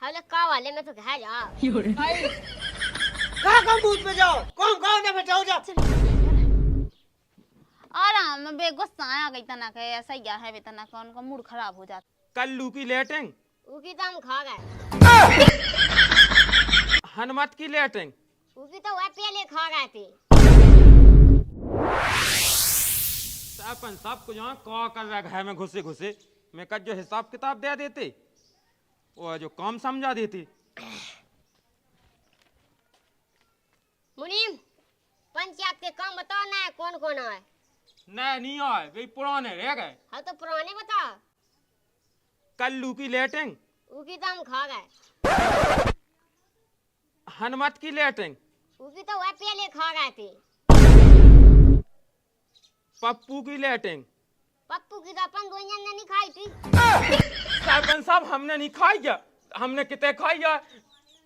हले का वाले में तो घर जा कहाँ कहाँ बूथ पे जाओ कौन गाँव ने बचाओ जा आराम में बे गुस्सा आ गई तना के ऐसा ही है तना का उनका मूड खराब हो जाता। कल्लू की लेटिंग उकी तो हम खा गए हनुमत की लेटिंग उकी तो वह पहले खा गए थे। अपन सब कुछ यहाँ कौ कर रहा घर में घुसे घुसे मैं कल जो हिसाब किताब दे देते वो जो काम समझा देते। मुनीम पंचायत के काम बताओ ना कौन कौन है। नहीं आए वे पुराने रह गए। हाँ तो पुराने बता। कल्लू की लेटिंग उकी तो हम खा गए। हनुमत की लेटिंग उकी तो वह पहले खा गए थे। पप्पू की लेटिंग पप्पू की तो अपन दो जन ने नहीं खाई थी। सरपंच साहब हमने नहीं खाई जा हमने कितने खाई जा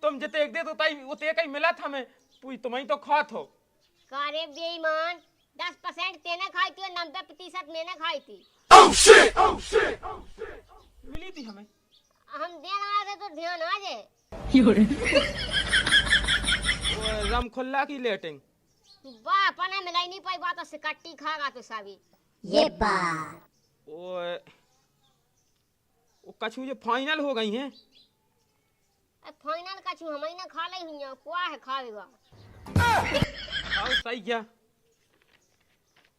तुम जिते एक दे तो तई उते कहीं मिला था मैं पूरी तुम्हें तो खात हो। कारे बेईमान 10% तेने खाई थी और 90% मैंने खाई थी। मिली थी हमें हम देना आते तो ध्यान आ जाए। वो रम खुल्ला की लेटिंग वाह अपना मिलाई नहीं पाई बात से कट्टी खागा तो सभी। ये बात वो कछु जो फाइनल हो गई हैं फाइनल का छू हमें ना खा ली हुई है क्या है खावेगा। और सही क्या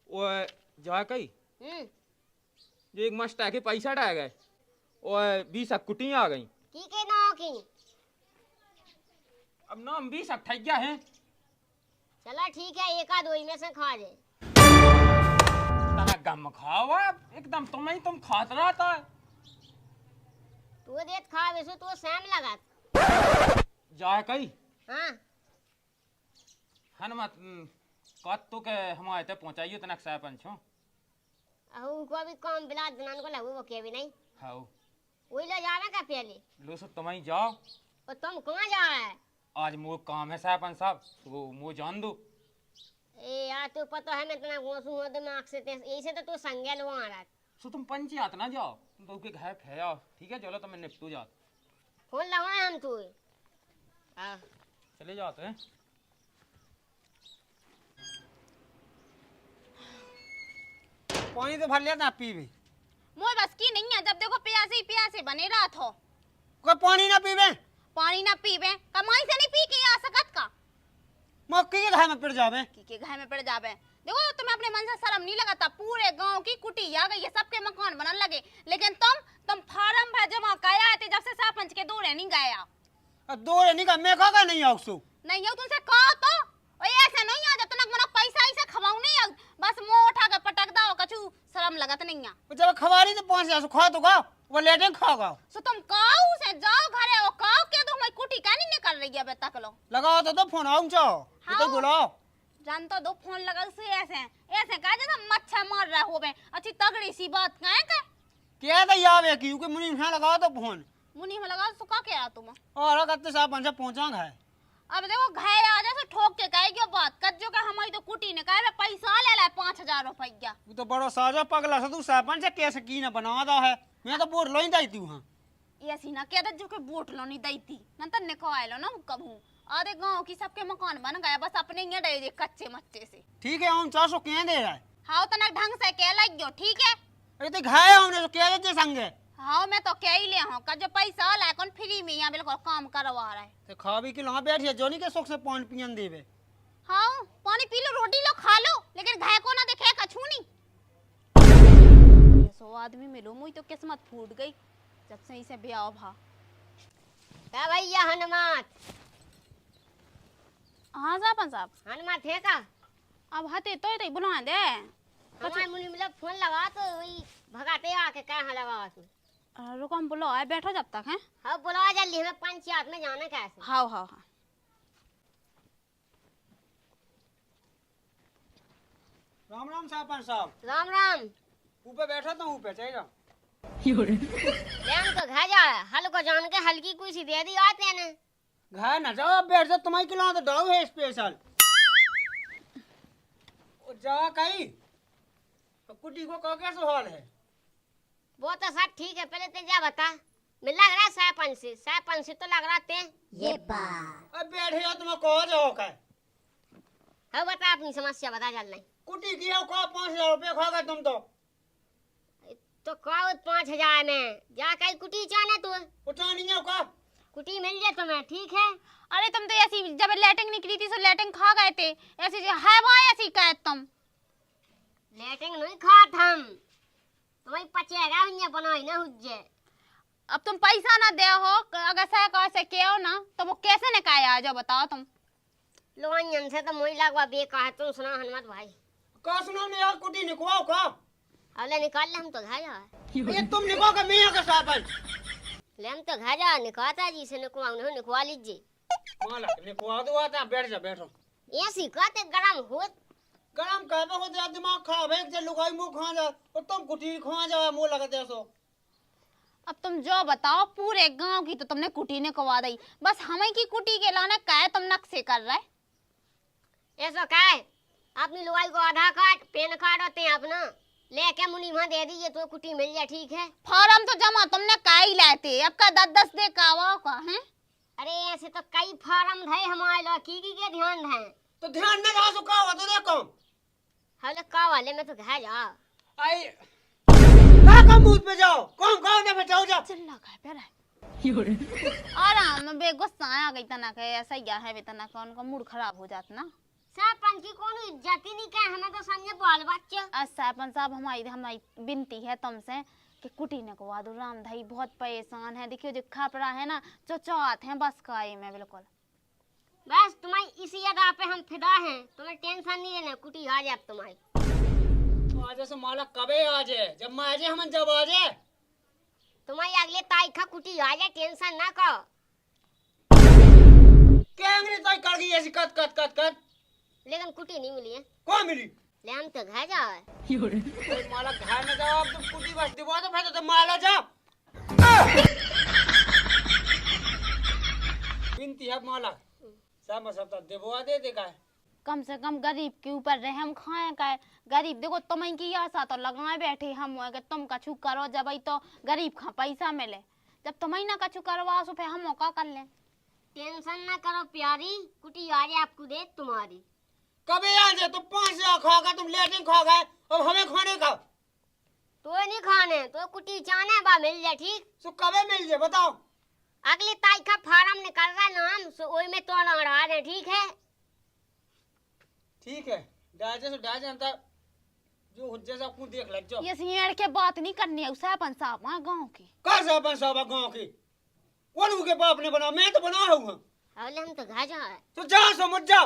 वो जा कही जो एक मस्त के पैसा डाल गए और 20 कुटियां आ गई की के ना की अब नाम 20 ठैया हैं। चला ठीक है एक आध वही में से खा ले। तना गम खाओ एकदम तुम खात रहा था तू देत खा वैसे तो सैम लगा जा कही हाँ हनुमत कत तो के हमारे ते पहुंचाइयो तनक सरपंच हो अहू को भी काम बिला दनान को लगू वो के भी नहीं हाउ वही ले जावे का पहले लो सो तुम ही जाओ और तुम कहाँ जा रहा है। आज मोर काम है सरपंच साहब वो मो जान दो। ए यार तू पता है मैं इतना घोंसू हो दिमाग से यही से तो तू संज्ञान वो आ रहा है। सो तुम पंचायत ना जाओ तुम तो के घर खे ठीक है चलो तो मैं निपटू जात फोन लगाए हम तू चले जाते हैं। पानी तो भर लिया था पी भी मोर बस की नहीं है जब देखो प्यासे बने रहा था। कोई पानी ना पीवे पानी ना पीवे कमाई से नहीं पी के आ सकत का मक्की के घर में पिट जावे की घर में पड़ जावे। देखो तुम्हें अपने मन से शर्म नहीं लगाता पूरे गांव की कुटी आ गई है सबके मकान बनने लगे लेकिन तुम फार्म भर जमा कराए थे जब से सरपंच के दौरे नहीं गया। दो नहीं का मैं का नहीं आउसु नहीं हो तुमसे कहो तो ओए ऐसे नहीं आ जब तक मना पैसा ऐसे खवाऊ नहीं आ बस मुंह उठा के पटक दाओ कछु शर्म लगत नहीं आ। जब खवारी तो 5 खा तो गाओ वो लेटिंग खाओगा सो तुम काऊ से जाओ घरे ओ काऊ के तो हमारी कुटी का नहीं निकल रही है बे तक लो लगाओ तो फोन आऊं चाओ तो बुलाओ जानता दो फोन लगा से ऐसे कहा जैसा मच्छर मार रहा हो बे अच्छी तगड़ी सी बात कहे का क्या तो यावे की क्योंकि मुनी यहां लगाओ तो फोन मुनी में लगा सुका के आ तुम और कत्ते साहब पंचा पहुंचांग है। अब देखो घाय आ जा से ठोक के कहे क्यों बात कज्जो का हमारी तो कुटी ने कहे पैसा ले ले 5000 रुपया वो तो बड़ो साजा पगला से तू सरपंच कैसे की ना बनावा है मैं तो वोट लोई दाई तू हां ये सीना के जो के वोट लो नहीं दैती नंतर ने कहलो ना कबू आधे गांव की सबके मकान बन गया बस अपने ही डे कच्चे मच्चे से। ठीक है हम 400 के दे रहा है हां तना ढंग से के लग गयो ठीक है अरे तो घाय हमने तो क्या दे संगे हां मैं तो कह ही ले हूं का जो पैसा ला कौन फ्री में यहां बिल्कुल काम करवा रहा है तो खा भी के ला बैठ जोनी के शौक से पानी पियन देवे। हां पानी पी लो रोटी लो खा लो लेकिन घाय को ना देखे कछु नहीं। ये सो आदमी मिलो मुई तो किस्मत फूट गई जब से इसे ब्याह भा क्या भैया हनुमत हां साहब हनुमत है का अब हते तो बुला दे हमारे मुनि मतलब फोन लगा तो वही भगाते आके कहाँ लगा तू रुको हम बुलाओ आए बैठो जब तक हैं। हाँ बुला जल्दी हमें पंचायत में जाना कैसे। हाँ हाँ हाँ राम राम सरपंच साहब। राम राम ऊपर बैठा तो ऊपर चाहिए लेन तो घर जा हल को जान के हल्की कुछ दे दी आते ने घर ना जाओ बैठ जा तुम्हारी खिला तो डालो है स्पेशल जा कहीं कुटी को कैसे हाल है वो तो सब ठीक है पहले तो जा बता मैं लग रहा है सरपंच से तो लग रहा ते। ये बात। अब बैठे हो तुम कहो जाओ का हाँ बता अपनी समस्या बता चल नहीं। कुटी की हो खा 5000 रुपये खा गए तुम तो कहो 5000 में जा कहीं कुटी चाने तू उठा नहीं हो का कुटी मिल जाए तुम्हें ठीक है। अरे तुम तो ऐसी जब लैटिंग निकली थी तो लैटिंग खा गए थे, ऐसी है वहाँ ऐसी कह तुम। लेटिंग नहीं खात हम तुम्हें पचेगा भी बनाई ना हुज्जे। अब तुम पैसा ना दे हो, अगर से के हो ना तो वो कैसे निकाय आ जाओ बताओ तुम। लोन से तो मुझे लगवा बेका है। तुम सुना हनुमत भाई का सुनो ने यार कुटी निकवाओ का अले निकाल ले हम तो घर जा ये तुम निकवाओ का मैं यहाँ का सरपंच ले हम तो घर जा निकाता जी से निकवा लीजिए। मालक निकवा दो आता बैठ जा बैठो ऐसी कहते गरम होत गरम कहबे हो जा दिमाग खराब है जे लुगाई मुंह खा जा और तुम कुटी खा जा मुंह लगा दे सो। अब तुम जो बताओ पूरे गांव की तो तुमने कुटी ने कवा दी, बस हमें की कुटी के लाने का तुम नक्शे कर रहे। ऐसा क्या है अपनी लुगाई को आधार कार्ड पैन कार्ड होते हैं अपना लेके मुनी वहाँ दे दीजिए तो कुटी मिल जाए ठीक है। फॉर्म तो जमा तुमने का ही लाते, अब का 10-10 दे कावा का है। अरे ऐसे तो कई फार्म थे हमारे लोग की के ध्यान है तो ध्यान में रहा सो का हो तो देखो हले का वाले में तो घर जा आई का मुंह पे जाओ कौन ने बैठाओ जा चिल्ला का पे रहे आराम में बेगुस्सा आ गई तना के ऐसा ही है वे तना का उनका मूड खराब हो जाता ना। सरपंच की कौन इज्जत ही नहीं क्या हमें तो समझे बाल बच्चे। सरपंच साहब हमारी विनती है तुमसे कि कुटी ने को दो, राम भाई बहुत परेशान है, देखियो जो खापड़ा है ना चौचात है बस का में बिल्कुल। बस तुम्हारी इसी अदा पे हम फिदा हैं, तुम्हें टेंशन नहीं लेना कुटी आ जाए अब तुम्हारी। आज से मालक कबे आ जाए जब मैं आ जाए हम जब आ जाए तुम्हारी अगले तारीख का कुटी आ जाए टेंशन ना करो। क्या अंग्रेज तो कर गई ऐसी कत कत कत कत लेकिन कुटी नहीं मिली है। कौन मिली ले हम तो घर जाए मालक घर में जाओ अब तुम कुटी बस दिवा तो फिर तो माला जा बिनती है मालक सब सब तो दिवा दे देगा कम से कम गरीब के ऊपर रहम खाए का। गरीब देखो तुम्हें की आशा तो लगाए बैठे हम अगर तुम कछु करो जब तो गरीब का पैसा मिले, जब तुम्हें ना कछु करवा सो फिर हम मौका कर ले। टेंशन ना करो प्यारी कुटी आ जाए आपको दे तुम्हारी। कबे आ जाए तुम 5000 खाओगे तुम लेटिंग खाओगे अब हमें खाने का तो नहीं खाने तो कुटी चाने बा मिल जाए ठीक। सो कबे मिल जाए बताओ अगली तारीख का फार्म निकल रहा नाम सो ओई में तो ना रहा है ठीक है। ठीक है डाजे सो डाजे अंतर जो हुज्जे से आपको देख लग जाओ ये सिंह के बात नहीं करनी है सरपंच साहब वहाँ गाँव की का सरपंच साहब गांव की कौन के बाप ने बना मैं तो बना हूँ अगले हम तो घर जाए तो जा समझ जा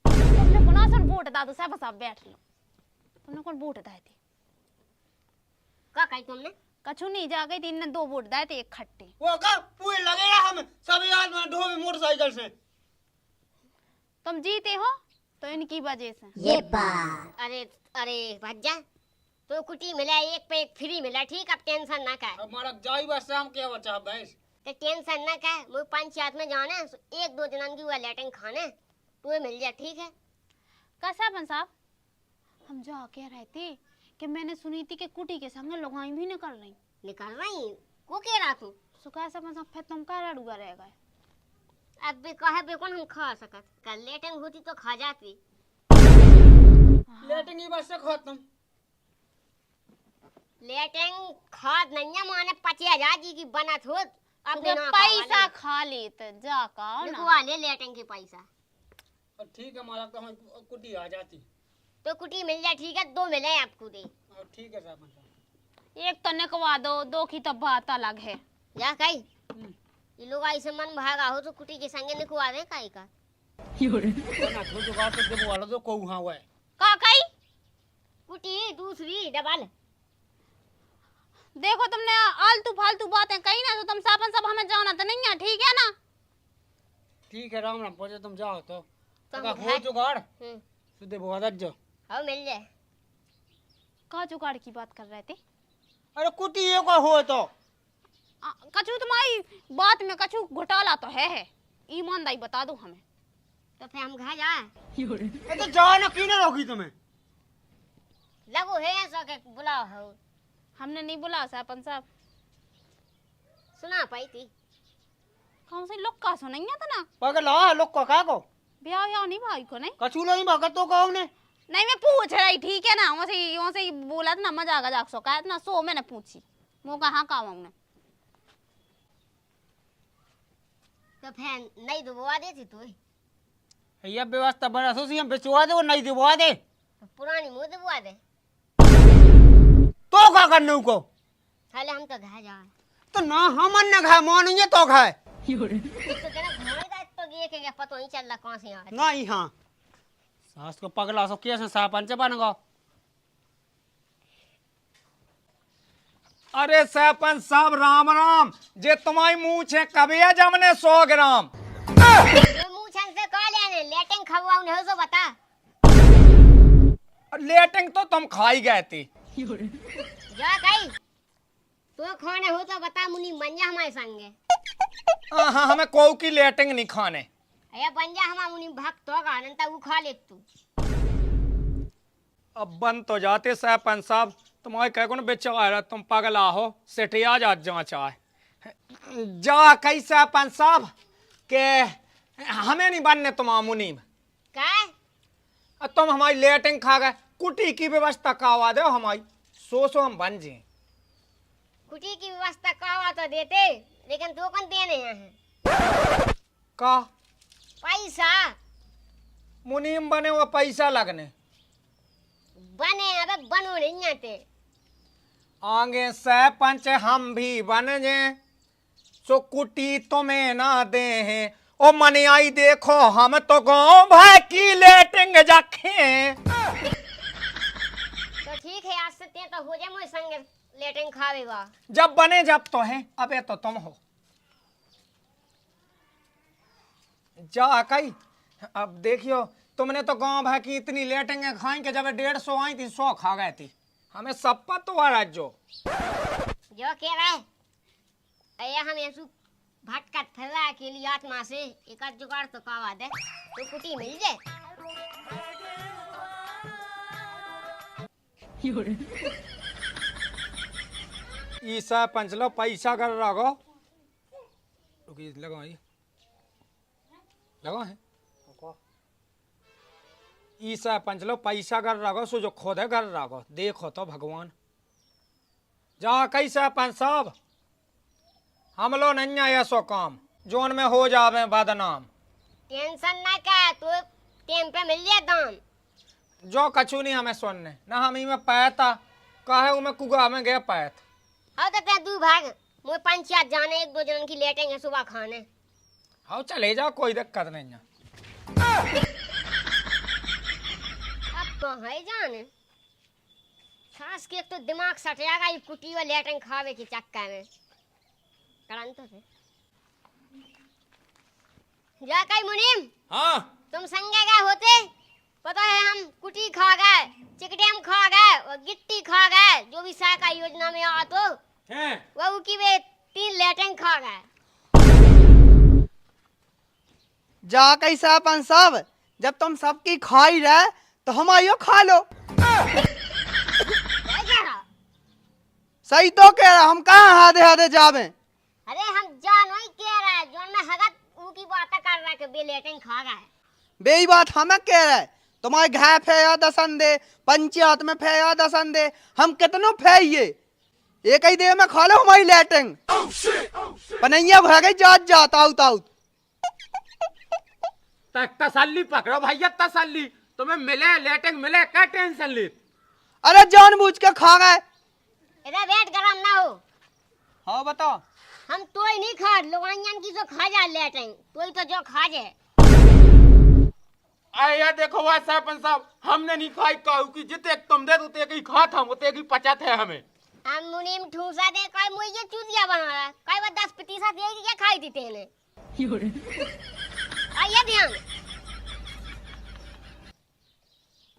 तुमने पुनः सुन वोट दा दो सरपंच साहब बैठ लो। तुमने कौन वोट दाए थे का कही तुमने कछु नहीं जा गई थी, इनने 2 वोट दाए थे एक खट्टे। वो का पूरे लगेगा हम सभी आदमी ढोबे मोटरसाइकिल से तुम जीते हो तो इनकी वजह से। ये बात। अरे अरे भज्जा तो कुटी मिला एक पे एक फ्री मिला ठीक। अब टेंशन ना कर हमारा जाई बस शाम क्या बचा भैंस तो टेंशन ना कर मुझे पंचायत में जाना एक दो जनन की हुआ लेटिंग खाने तो मिल जाए ठीक है। का सरपंच साहब हम जो कह रहे थे कि मैंने सुनी थी कि कुटी के संग लगाई भी निकल रही को कह रहा तू सुखा सरपंच साहब फिर तुम का रड़ुआ रह गए। अब भी कहे बेकन हम खा सकत कल लेटिंग होती तो खा जाती। लेटिंग ही बस से खत्म लेटिंग खाद नहीं है माने 50,000 जी की बनत हो अब तो बिना पैसा खा लेते जा का ना लिखवा ले लेटिंग के पैसा और ठीक है मालक तो हम कुटी आ जाती तो कुटी मिल जाए ठीक है। 2 मिले आपको दे और ठीक है सरपंच साहब एक तो निकवा दो की तो बात अलग है। जा कही ये लोग ऐसे मन भागा हो तो कुटी के संगे निकवा दे काई का ना जो बात तो देबो वाला तो कहू हां है का कही कुटी दूसरी डबल। देखो तुमने आलतू फालतू बातें कही ना तो तुम सरपंच साहब हमें जाना तो नहीं है ठीक है ना। ठीक है राम राम पहुंचे तुम जाओ तो तुम का हो घर- जुगाड़ सुदे बहुत जो हाँ मिल जाए। का जुगाड़ की बात कर रहे थे। अरे कुटी ये को हो तो कछु तुम्हारी बात में कछु घोटाला तो है ईमानदारी बता दो हमें। तो फिर हम घर जाए तो जाओ ना की ना रोकी तुम्हें लगो है ऐसा के बुलाओ हो हमने नहीं बुला सरपंच साहब। सुना पाई थी। कौन से लोग का सुनाई था ना पगला लोग को का को ब्याह या नहीं भाई को नहीं कछु नहीं भगत तो कहो ने नहीं मैं पूछ रही ठीक है ना वहाँ से बोला था ना मजा आगा जाग सो का ना सो मैंने पूछी वो कहाँ का ने तो फिर नहीं दुबवा देती तू ये व्यवस्था बड़ा सोची हम बेचवा दे और नहीं दिवा दे तो पुरानी मुँह दुबवा दे तो का करने को खाले हम तो घर जा तो ना हमन न खाए मोन ये तो खाए तो तेरा घुमाएगा तो ये के पता नहीं चल रहा कहाँ से आ रहा नहीं हाँ सास को पगला सो कैसे सरपंच बन गो अरे सरपंच साहब राम राम जे तुम्हारी मुंह छे कभी जमने 100 ग्राम तो मुँह छन से कह लेने लेटिंग खवाऊं नहीं हो तो बता लेटिंग तो तुम खाई गए थी जा कहीं तो खाने हो तो बता मुनी मंजा हमारे संगे हाँ हमें कोई की लेटिंग नहीं खाने अया बंजा हमारा मुनी भक्त होगा अनंता वो खा ले तू अब बन तो जाते सरपंच साहब तुम्हारे कह को ना बेचारा तुम पगला हो सेठिया जा चाहे जा कई सरपंच साहब के हमें नहीं बनने तुम्हारा मुनीम का तुम हमारी लेटिंग खा गए कुटी की व्यवस्था करवा दो हमारी सो हम बन जाए कुटी की व्यवस्था करवा तो देते लेकिन तू कौन देने हैं का पैसा मुनीम बने हुआ पैसा लगने बने अबे बनो नहीं आते आगे सरपंच हम भी बन जाए सो कुटी तुम्हें ना दे हैं ओ मनी आई देखो हम तो गाँव भाई की लेटिंग जाखे तो ठीक है आज से ते तो हो जाए मुझे संग लेटिंग खावेगा जब बने जब तो है अबे तो तुम हो जा कई अब देखियो तुमने तो गांव भाई की इतनी लेटिंग खाई के जब 150 आई थी 100 खा गए थी हमें सब पता हुआ राजो जो कह रहा है अया हम ऐसु भटका थला के लिए आत्मा से एक आध जुगाड़ तो करवा दे तो कुटी मिल जाए ई सरपंच लो पैसा कर रखो रुकी लगाओ ये लगाओ है ई सरपंच लो पैसा कर रखो सो जो खुद है कर रखो देखो तो भगवान जा कई सरपंच साहब हम लो नहीं आया सो काम जोन में हो जावे बदनाम टेंशन ना कर तू टाइम पे मिल जाए दाम जो कछु नहीं हमें सुनने ना हम ही में पैता कहे में कुगा में गया पैत हाँ तो ते दू भाग मुझे पंचायत जाने एक दो जन की लेटेंगे सुबह खाने हाँ चले जाओ कोई दिक्कत नहीं है अब तो है जाने खास के एक तो दिमाग सटियागा ये कुटी और लेटेंग खावे के चक्कर में करन तो थे जा कई मुनीम हाँ तुम संगे गए होते पता है हम कुटी खा गए चिकटेम खा गए और गिट्टी खा गए जो भी सहकार योजना में आ तो हैं वो की वे 3 लेटेंग खा गए जा कई सरपंच साहब जब तुम सबकी खाई रहे तो हमारी खा लो सही तो कह रहा हम कहाँ हादे हादे जावे अरे हम जान वही कह रहा है जोन में हगत ऊ की बात कर रहा है कि बे लेटेंग खा गए बेई बात हमें कह रहे तुम्हारे घर फेया दसन दे पंचायत में फेया दसन दे हम कितनों फेये एक ही देर में खा लो हमारी लेटिंग पनैया भर गई जात जात आउत आउत तसल्ली पकड़ो भैया तसल्ली तुम्हें मिले लेटिंग मिले क्या टेंशन ली अरे जानबूझ के खा गए इधर वेट गरम ना हो हाँ बताओ हम तो ही नहीं खा लोगानियन की जो खा जा लेटेंग तो ही तो जो खा जाए आया देखो भाई सरपंच साहब हमने नहीं खाई कहू की जिते तुम दे उते की खा था उते की पचत है हमें हम मुनीम ठूसा दे कोई मुझे चूतिया बना रहा है कोई वो 10% देगी क्या खाई थी तेने आइए ध्यान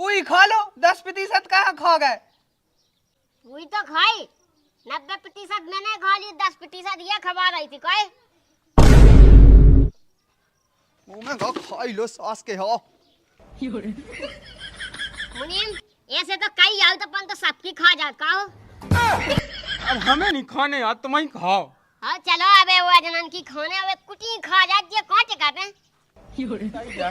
वही खा लो 10% कहाँ खा गए वही तो खाई 90% मैंने खा ली 10% ये खबा रही थी कोई मुंह में खाई लो सास के हो मुनीम ऐसे तो कई आओ तो अपन तो सबकी खा जा का हो अब हमें नहीं खाने यार तुम ही खाओ हाँ चलो अबे वो जनन की खाने अबे कुटी खा जाती है कौन टिका पे सही है